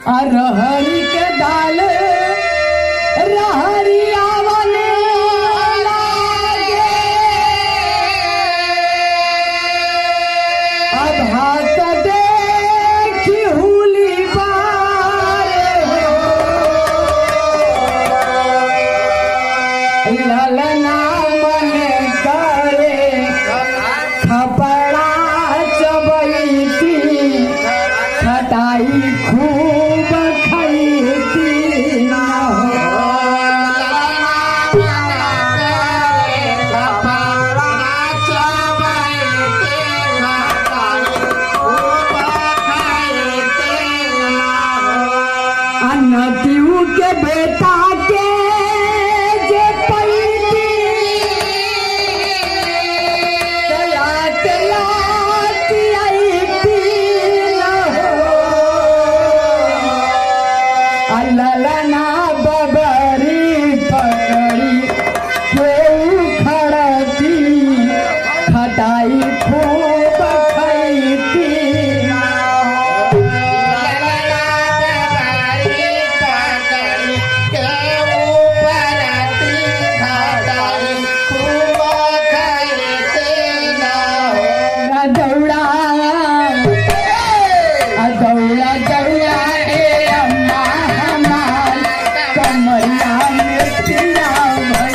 रहरी के दाल रहरिया बने लागे अब हाथ देखी हुली बार ललना मन करे खपड़ा चबैती खटाई खूब खैती ना अन्नतियू के बेटा के जे पैती तलात लाती आईती ना हो ललना बबरी पकड़ी केहू खड़ती खटाई खूब खैती ना दौड़ा दौड़ा दौड़ा ए अम्मा हमार कमरिया में पिया भई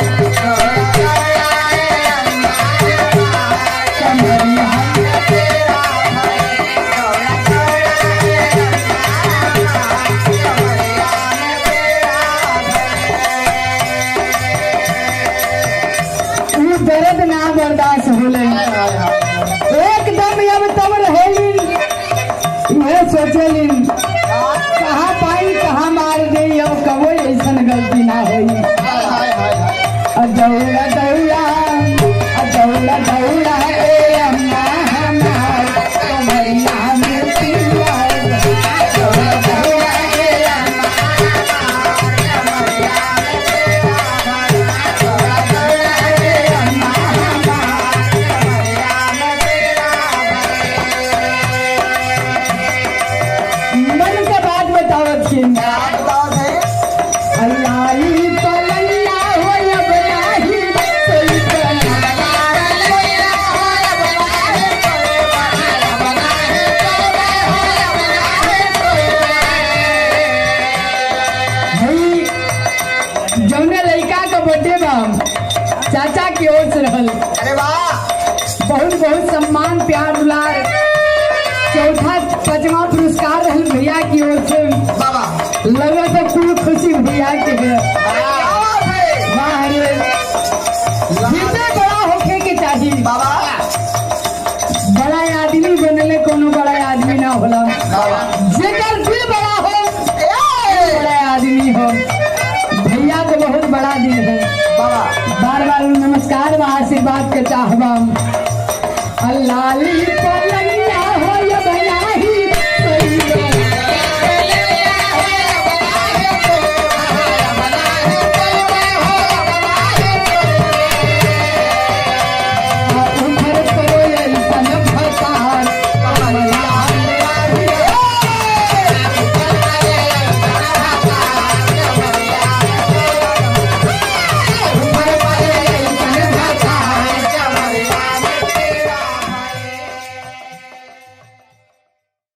कमरिया में पिया भई दर्द ना बर्दाश्त होले एकदम अब तब रहेलिन मैं सोचलिन कहाँ पाई कहाँ मार दे अब कबो ऐसन गलती ना होई दौड़ा दौड़ा दौड़ा दौड़ा ए अम्मा हमार कमरिया में पिया दौड़ा दौड़ा ए अम्मा कमरिया में पिया दौड़ा दौड़ा ए अम्मा मन के बात बतावत छी अल्लाही पलैया होय बनाही सोई जौने लड़का का बर्थडे बा चाचा की ओर से रहल अरे वाह बहुत बहुत सम्मान प्यार दुलार चौथा पांचवा पुरस्कार रहल भैया की ओर से बाबा लगा तो कुल खुशी भैया के वाह रे जितना बड़ा होके के चाहिए बाबा बड़ा आदमी बनले कोनो बड़ा आदमी ना होला